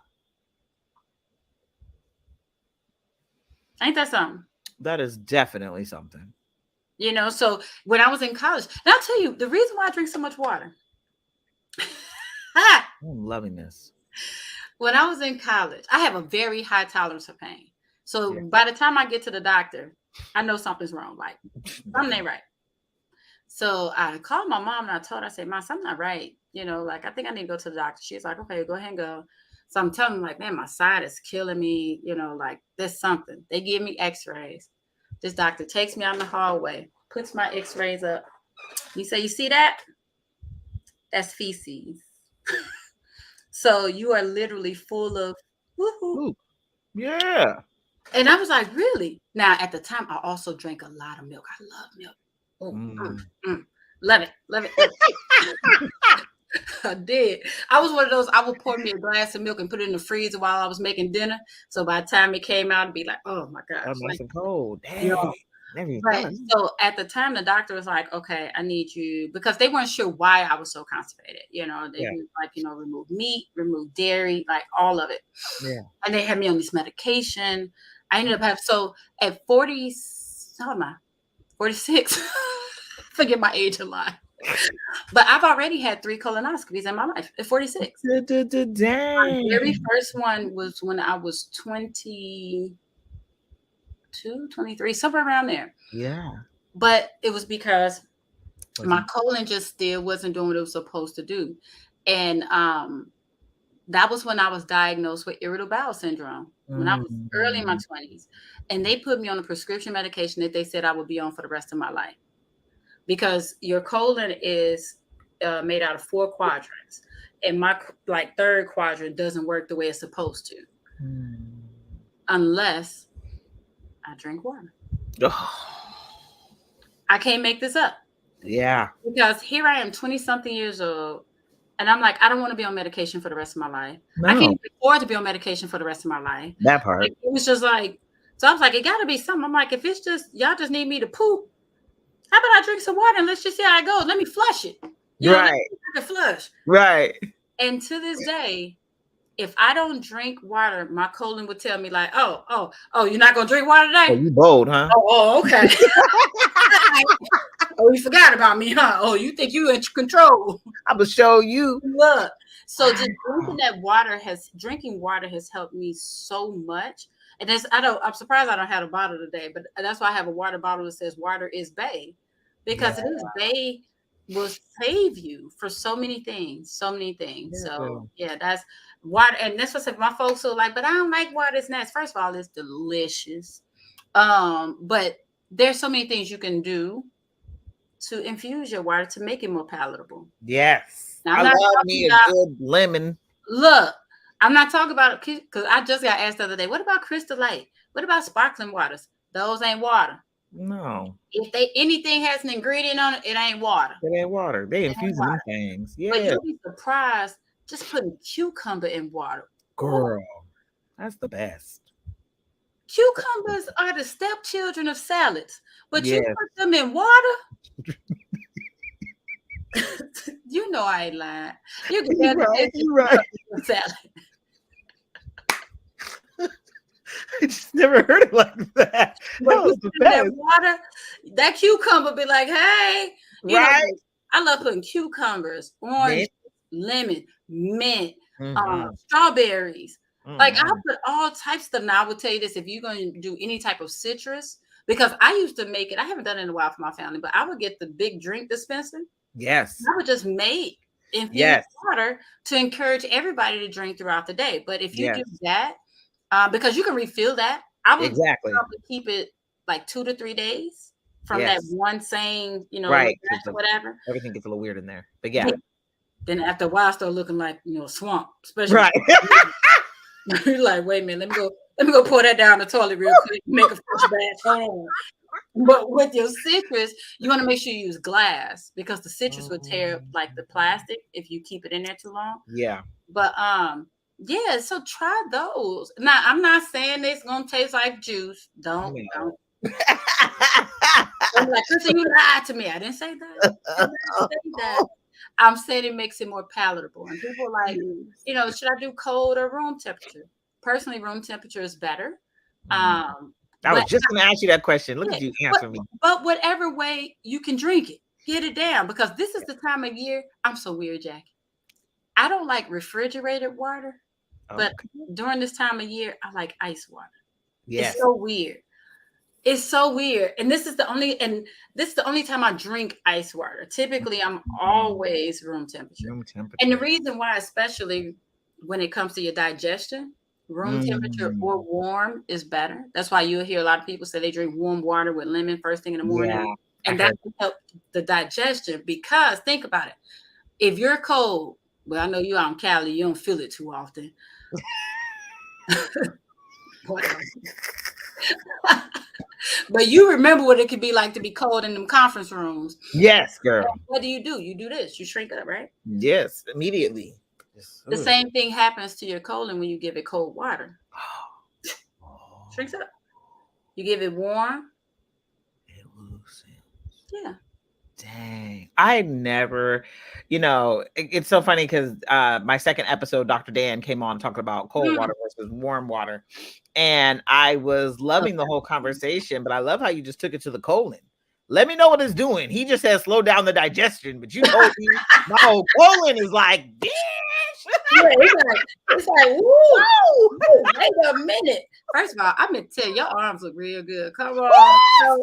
Ain't that something? That is definitely something. You know, so when I was in college, and I'll tell you the reason why I drink so much water. I'm loving this. When I was in college, I have a very high tolerance for pain. So by the time I get to the doctor, I know something's wrong. Like, something ain't right. So I called my mom and I told her, I said, Mom, something not right. You know, like, I think I need to go to the doctor. She's like, okay, go ahead and go. So I'm telling them, like, man, my side is killing me. You know, like, there's something. They give me x-rays. This doctor takes me out in the hallway, puts my x-rays up. He said, you see that? That's feces. So you are literally full of woohoo. Yeah. And I was like, really? Now, at the time, I also drank a lot of milk. I love milk. Love it. Love it. I did. I was one of those, I would pour me a glass of milk and put it in the freezer while I was making dinner. So by the time it came out, it'd be like, oh my gosh. That's nice and cold. Damn. You know, right. So at the time, the doctor was like, okay, I need you, because they weren't sure why I was so constipated. You know, they like, you know, remove meat, remove dairy, like all of it. Yeah. And they had me on this medication. I ended up having, so at 40, how am I? 46. Forget my age a lot. But I've already had 3 colonoscopies in my life at 46. Dang. My very first one was when I was 22, 23, somewhere around there. Yeah. But it was because my colon just still wasn't doing what it was supposed to do. And that was when I was diagnosed with irritable bowel syndrome, when I was early in my 20s. And they put me on a prescription medication that they said I would be on for the rest of my life. Because your colon is made out of 4 quadrants. And my like 3rd quadrant doesn't work the way it's supposed to. Unless I drink water. I can't make this up. Yeah. Because here I am, 20-something years old. And I'm like, I don't want to be on medication for the rest of my life. No. I can't afford to be on medication for the rest of my life. That part. Like, it was just like, so I was like, it got to be something. I'm like, if it's just, y'all just need me to poop, how about I drink some water and let's just see how it goes. Let me flush it. You know, let me flush. Right. And to this day, if I don't drink water, my colon would tell me like, oh, you're not going to drink water today? Oh, you bold, huh? Oh, okay. Oh, you forgot about me, huh? Oh, you think you in control. I'm going to show you. Look. So just drinking water has helped me so much. And I'm surprised I don't have a bottle today, but that's why I have a water bottle that says water is bae, because it is bae will save you for so many things. So that's water. And that's what my folks are like, but I don't like water. It's nice. First of all, it's delicious. But there's so many things you can do to infuse your water to make it more palatable. Yes. Now, I love me a good lemon. Look, I'm not talking about it because I just got asked the other day, what about Krystal Light? What about sparkling waters? Those ain't water. No. If anything has an ingredient on it, it ain't water. It ain't water. They infuse them things. Yeah. But you'll be surprised just putting cucumber in water. Girl, that's the best. Cucumbers are the stepchildren of salads, but you put them in water. You know I ain't lying. You can get right. salad. I just never heard it like that. That was the best. Water, that cucumber be like, hey, you know, I love putting cucumbers, orange, lemon, mint, strawberries. Like I put all types of stuff. Now I would tell you this: if you're going to do any type of citrus, because I used to make it. I haven't done it in a while for my family, but I would get the big drink dispenser. Yes. I would just make infused water to encourage everybody to drink throughout the day. But if you do that, because you can refill that, I would probably keep it like 2 to 3 days from that one saying, you know, whatever. Everything gets a little weird in there, but Then after a while, I start looking like, you know, a swamp, especially. Right. You're like, wait a minute, let me go pour that down the toilet real quick, make a fresh batch. Hold on. But with your citrus, you want to make sure you use glass because the citrus will tear like the plastic if you keep it in there too long. Yeah. But yeah, so try those. Now I'm not saying it's gonna taste like juice. Don't. I'm like, Krystal, you lied to me. I didn't say that. I didn't say that. I'm saying it makes it more palatable. And people are like, should I do cold or room temperature? Personally, room temperature is better. I was just going to ask you that question. Look at you answering me. But whatever way you can drink it, get it down. Because this is the time of year. I'm so weird, Jacqui. I don't like refrigerated water. But during this time of year, I like ice water. Yes. It's so weird. It's so weird. And this is the only time I drink ice water. Typically, I'm always room temperature. And the reason why, especially when it comes to your digestion, room temperature or warm is better. That's why you'll hear a lot of people say they drink warm water with lemon first thing in the morning. Yeah, and that can help the digestion because think about it. If you're cold, well, I know you're out in Cali, you don't feel it too often. But you remember what it could be like to be cold in them conference rooms. Yes, girl. What do? You do this. You shrink up, right? Yes, immediately. The same thing happens to your colon when you give it cold water. Shrinks up. You give it warm. It loosens. Yeah. Dang. I never, it's so funny because my second episode, Dr. Dan came on talking about cold water versus warm water. And I was loving the whole conversation, but I love how you just took it to the colon. Let me know what it's doing. He just said slow down the digestion, but you told me my whole colon is like, bitch. Yeah, it's like, woo, wait a minute. First of all, I'm gonna tell you, your arms look real good. Come on.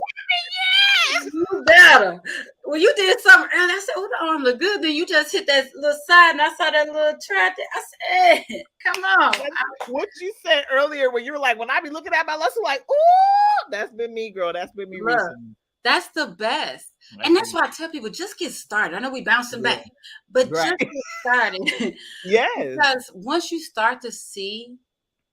Yes. You better. Well, you did something earlier. I said, oh, the arm look good. Then you just hit that little side and I saw that little track. I said, hey, come on. What you said earlier when you were like, when I be looking at my lesson, like, ooh, that's been me, girl. That's been me recently. That's the best. And that's why I tell people, just get started. I know we bouncing back, but just get started. Yes. Because once you start to see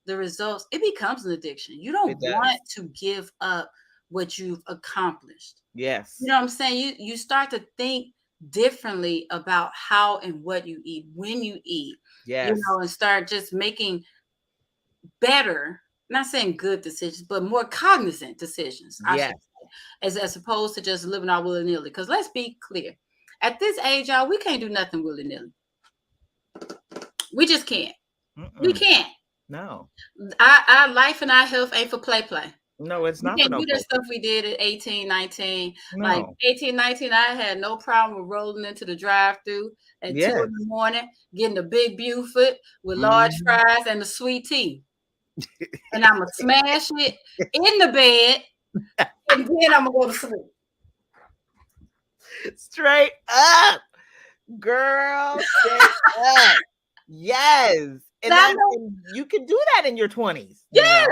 the results, it becomes an addiction. You don't want to give up what you've accomplished. Yes. You know what I'm saying? You start to think differently about how and what you eat, when you eat. Yes. And start just making better, not saying good decisions, but more cognizant decisions. Yes. As opposed to just living out willy-nilly. Because let's be clear. At this age, y'all, we can't do nothing willy-nilly. We just can't. We can't. No. Our life and our health ain't for play. No, it's not. We can't do that stuff we did at 18, 19. No. Like 18, 19, I had no problem with rolling into the drive-thru at 2 in the morning, getting a big Buford with large fries and a sweet tea. And I'm going to smash it in the bed. And then I'm going to go to sleep. Straight up. Girl, straight up. Yes. And you can do that in your 20s. Yeah.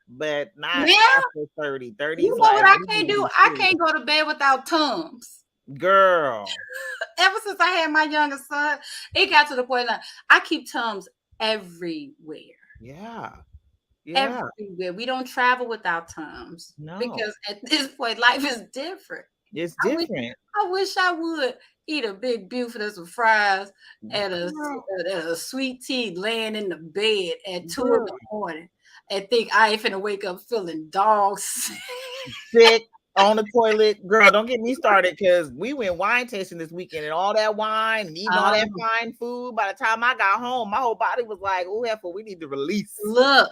But not after 30. 30. You know what I can't do? I can't go to bed without Tums. Girl. Ever since I had my youngest son, it got to the point like I keep Tums everywhere. Yeah. Everywhere. We don't travel without Tums. No. Because at this point, life is different. It's different. I wish I would eat a big Buford and some fries and a sweet tea laying in the bed at 2 in the morning and think I ain't finna wake up feeling dog sick on the toilet. Girl, don't get me started because we went wine tasting this weekend and all that wine and eating all that fine food. By the time I got home, my whole body was like, oh, heifer, we need to release. Look.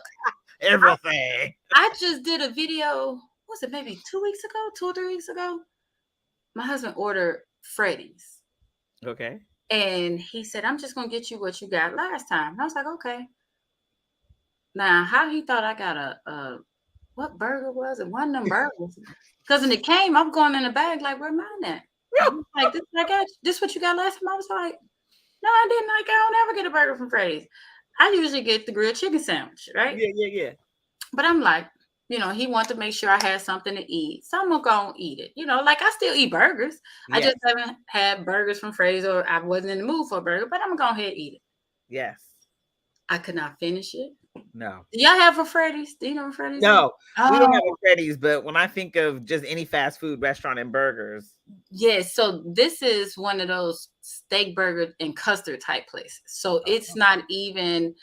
Everything. I just did a video, was it maybe 2 or 3 weeks ago? My husband ordered Freddy's. Okay. And he said, I'm just going to get you what you got last time. And I was like, okay. Now, how he thought I got what burger was it? One of them burgers. Because when it came, I'm going in the bag like, where mine at? Like, this what I got? This what you got last time? I was like, no, I didn't. Like, I don't ever get a burger from Freddy's. I usually get the grilled chicken sandwich, right? Yeah. But I'm like, he wanted to make sure I had something to eat. So I'm going to go and eat it. Like I still eat burgers. Yes. I just haven't had burgers from Freddy's or I wasn't in the mood for a burger, but I'm going to go ahead and eat it. Yes. I could not finish it. No. Do y'all have a Freddy's? Do you know what Freddy's is? No, we don't have a Oh, Freddy's, but when I think of just any fast food restaurant and burgers. yes. So this is one of those steak burger and custard type places. So it's not even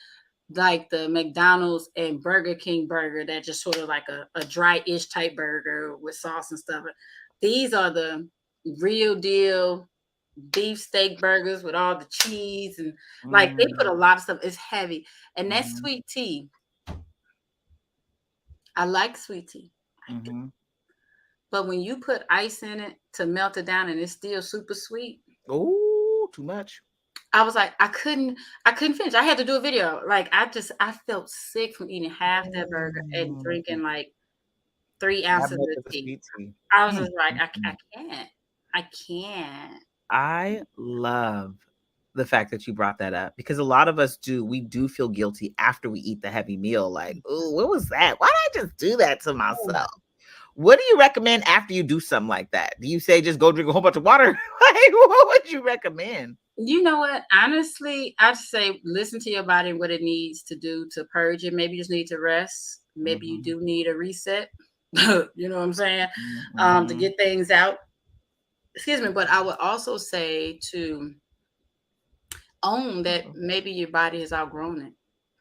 like the McDonald's and Burger King burger that just sort of like a dry-ish type burger with sauce and stuff. These are the real deal beef steak burgers with all the cheese and like they put a lot of stuff. It's heavy. And that sweet tea. I like sweet tea. Mm-hmm. But when you put ice in it to melt it down and it's still super sweet. Oh, too much. I was like, I couldn't finish. I had to do a video. Like I felt sick from eating half that burger and drinking like 3 ounces of tea. I was just like, I can't. I can't. I love the fact that you brought that up because a lot of us we do feel guilty after we eat the heavy meal. Like, oh, what was that? Why did I just do that to myself? What do you recommend after you do something like that? Do you say just go drink a whole bunch of water? Like, what would you recommend? You know what? Honestly, I'd say listen to your body and what it needs to do to purge it. Maybe you just need to rest. Maybe you do need a reset. You know what I'm saying? To get things out. Excuse me, but I would also say to own that maybe your body has outgrown it.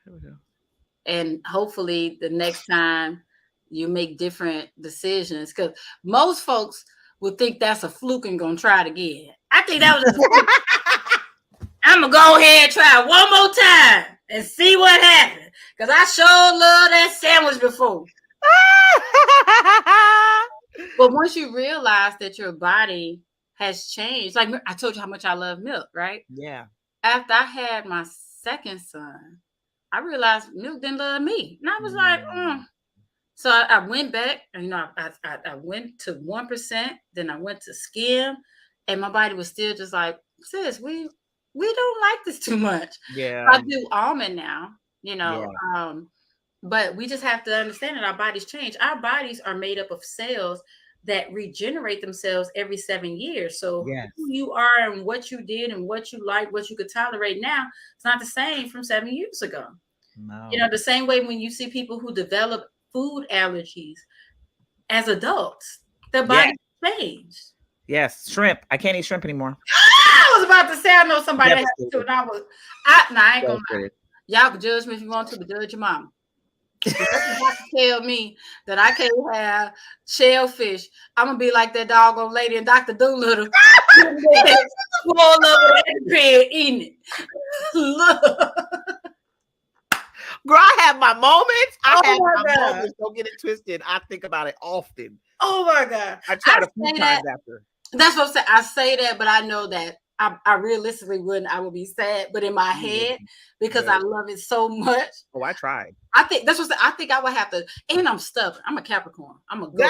Here we go. And hopefully the next time you make different decisions, because most folks would think that's a fluke and gonna try it again. I think that was just a fluke. I'm gonna go ahead and try it one more time and see what happens. Because I sure love that sandwich before. But once you realize that your body has changed, like I told you how much I love milk, right? Yeah. After I had my second son, I realized milk didn't love me. And I was like, So I went back, and I went to 1%, then I went to skim, and my body was still just like, sis, we don't like this too much. Yeah. I do almond now, but we just have to understand that our bodies change. Our bodies are made up of cells that regenerate themselves every 7 years. So who you are and what you did and what you like, what you could tolerate now, it's not the same from 7 years ago. No. The same way when you see people who develop food allergies as adults, their body changed. Yes, shrimp. I can't eat shrimp anymore. I was about to say, I know somebody that has to, and I ain't gonna lie. Y'all can judge me if you want to, but judge your mama. If you have to tell me that I can't have shellfish, I'm gonna be like that doggone lady in Dr. Doolittle. Full of it, eating it. Look. Girl, I have my moments. Moments. Don't get it twisted. I think about it often. Oh my God. I try to few times after. That's what I'm saying. I say that, but I know that I realistically wouldn't. I would be sad, but in my head, because I love it so much. Oh, I tried. I think that's what I think I would have to, and I'm stubborn. I'm a Capricorn. I'm a go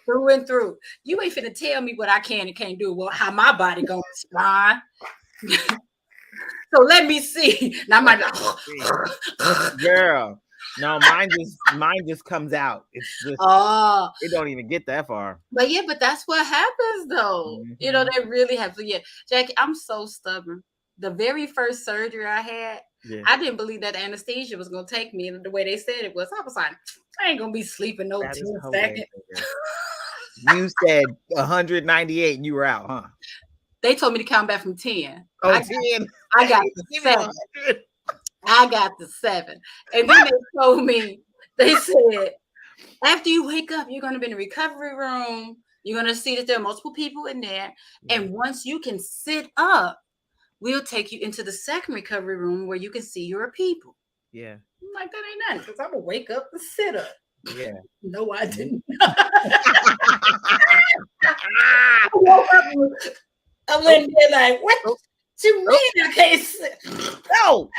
through and through. You ain't finna tell me what I can and can't do. Well, how my body gonna respond. So let me see. Now I might like, girl. No, mine just comes out. It's just it don't even get that far. But but that's what happens though. They really have to. Yeah, Jacqui, I'm so stubborn. The very first surgery I had, I didn't believe that anesthesia was gonna take me the way they said it was. I was like, I ain't gonna be sleeping no 10 seconds. You said 198 and you were out, huh? They told me to count back from 10. Oh, 10. I got the 7. I got the 7. And then they told me, they said, after you wake up, you're going to be in the recovery room. You're going to see that there are multiple people in there. And once you can sit up, we'll take you into the second recovery room where you can see your people. Yeah. I'm like, that ain't nothing, because I'm going to wake up and sit up. Yeah. No, I didn't. I woke up and I went there like, what you mean I can't sit? No.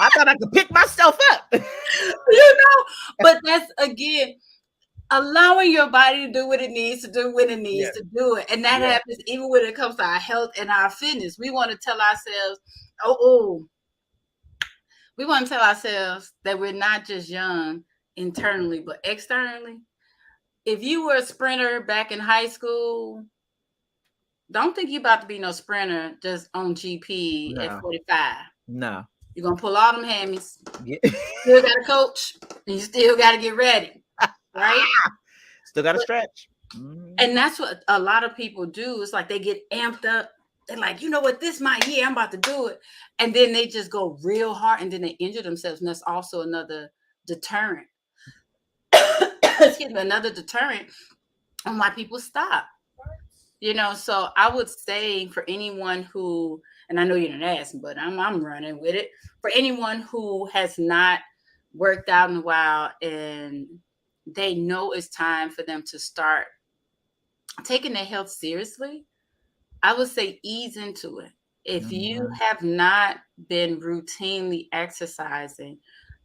I thought I could pick myself up. But that's, again, allowing your body to do what it needs to do when it needs to do it. And that happens even when it comes to our health and our fitness. We want to tell ourselves, we want to tell ourselves that we're not just young internally, but externally. If you were a sprinter back in high school, don't think you're about to be no sprinter just on GP at 45. No. You're gonna pull all them hammies. Yeah. Still got a coach, and you still got to get ready, right? Still got to But, stretch. and that's what a lot of people do. It's like they get amped up. They're like, you know what, this my year, I'm about to do it. And then they just go real hard and then they injure themselves. And that's also another deterrent. Excuse me, another deterrent on why people stop. So I would say for anyone who, and I know you didn't ask, but I'm running with it. For anyone who has not worked out in a while and they know it's time for them to start taking their health seriously, I would say ease into it. If you have not been routinely exercising,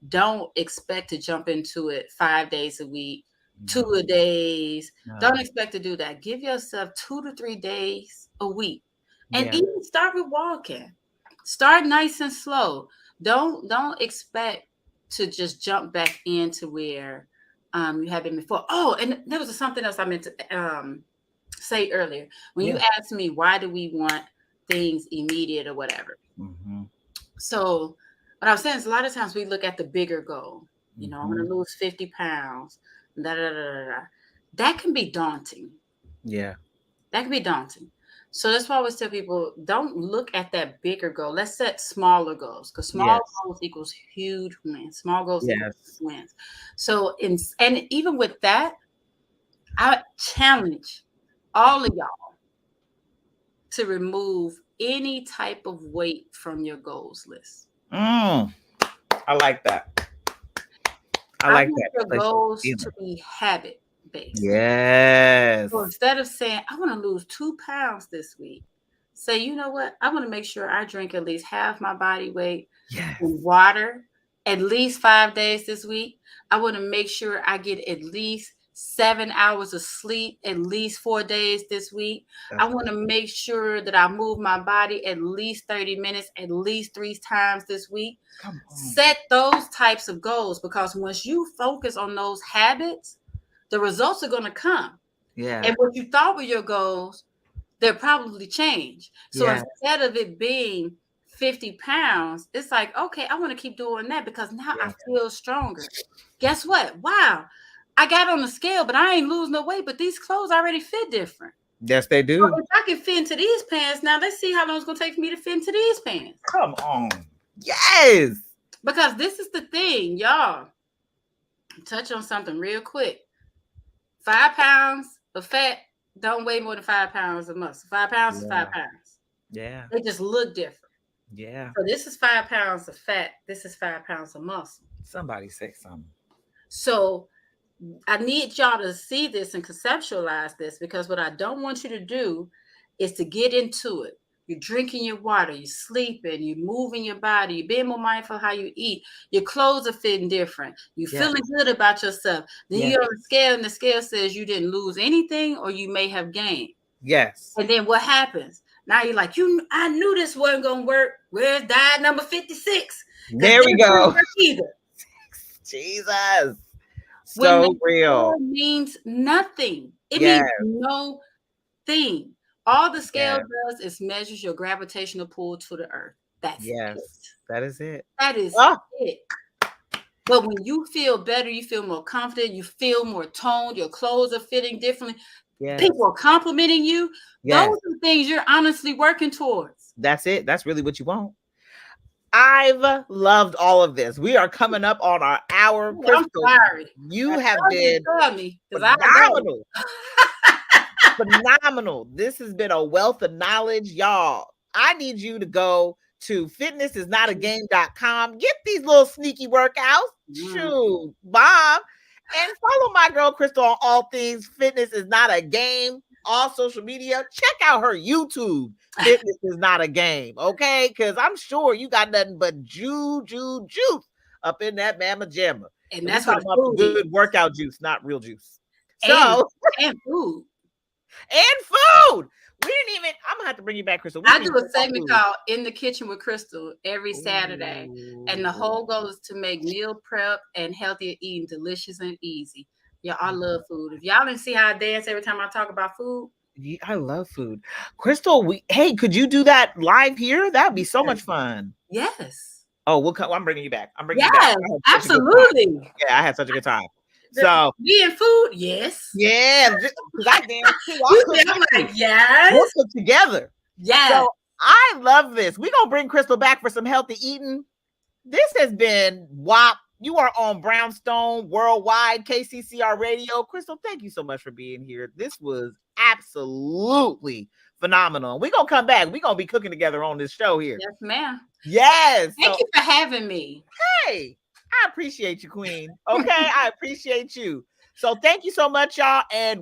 don't expect to jump into it 5 days a week, 2 days. Don't expect to do that. Give yourself 2 to 3 days a week. And even start with walking. Start nice and slow. Don't expect to just jump back into where you have been before. Oh, and there was something else I meant to say earlier. When you asked me why do we want things immediate or whatever. So what I was saying is a lot of times we look at the bigger goal. I'm going to lose 50 pounds. That can be daunting. Yeah. That can be daunting. So that's why I always tell people, don't look at that bigger goal. Let's set smaller goals because small goals equals huge wins. Small goals equals wins. So, and even with that, I challenge all of y'all to remove any type of weight from your goals list. I like that. I like that. Your goals to be habit based. Yes. So instead of saying, I want to lose 2 pounds this week, say, you know what? I want to make sure I drink at least half my body weight in water at least 5 days this week. I want to make sure I get at least 7 hours of sleep at least 4 days this week. I want to make sure that I move my body at least 30 minutes, at least 3 times this week. Set those types of goals because once you focus on those habits, the results are going to come. Yeah. And what you thought were your goals, they'll probably change. So instead of it being 50 pounds, it's like, okay, I want to keep doing that because now I feel stronger. Guess what? Wow. I got on the scale, but I ain't losing no weight, but these clothes already fit different. Yes, they do. So if I can fit into these pants, now let's see how long it's going to take for me to fit into these pants. Come on. Yes. Because this is the thing, y'all. Touch on something real quick. 5 pounds of fat don't weigh more than 5 pounds of muscle. 5 pounds is 5 pounds. Yeah. They just look different. Yeah. So this is 5 pounds of fat. This is 5 pounds of muscle. Somebody say something. So I need y'all to see this and conceptualize this because what I don't want you to do is to get into it. You're drinking your water, you're sleeping, you're moving your body, you're being more mindful of how you eat. Your clothes are fitting different. You're feeling good about yourself. Then you're on the scale and the scale says you didn't lose anything or you may have gained. Yes. And then what happens? Now you're like, I knew this wasn't going to work. Where's diet number 56? There we go. Either. Jesus. So real. Means nothing. It means no thing. All the scale does is measures your gravitational pull to the earth. That's it. That is it. That is it. But when you feel better, you feel more confident, you feel more toned, your clothes are fitting differently. People are complimenting you. Those are things you're honestly working towards. That's it. That's really what you want. I've loved all of this. We are coming up on our hour. I'm sorry. You have been phenomenal. Phenomenal. This has been a wealth of knowledge, y'all. I need you to go to fitnessisnotagame.com. Get these little sneaky workouts. Shoot, bomb. And follow my girl Krystal on all things Fitness Is Not a Game. All social media. Check out her YouTube. Fitness Is Not a Game. Okay? Because I'm sure you got nothing but juice up in that mama jamma. And that's what good workout juice, not real juice. So and food. And food. We didn't even. I'm gonna have to bring you back, Krystal. I do a segment called In the Kitchen with Krystal every Saturday. And the whole goal is to make meal prep and healthier eating delicious and easy. Yeah, I love food. If y'all didn't see how I dance every time I talk about food. Yeah, I love food. Krystal, hey, could you do that live here? That'd be so much fun. Yes. I'm bringing you back. I'm bringing you back. Yes, absolutely. Yeah, I had such a good time. So me and food, yes. Yeah, because I dance too. I'm like, yes. We'll cook together. Yes. So I love this. We're going to bring Krystal back for some healthy eating. This has been WAP. You are on Brownstone Worldwide, KCCR Radio. Krystal, thank you so much for being here. This was absolutely phenomenal. We're going to come back. We're going to be cooking together on this show here. Yes, ma'am. Yes. Thank you for having me. Hey, I appreciate you, Queen. Okay, I appreciate you. So thank you so much, y'all. And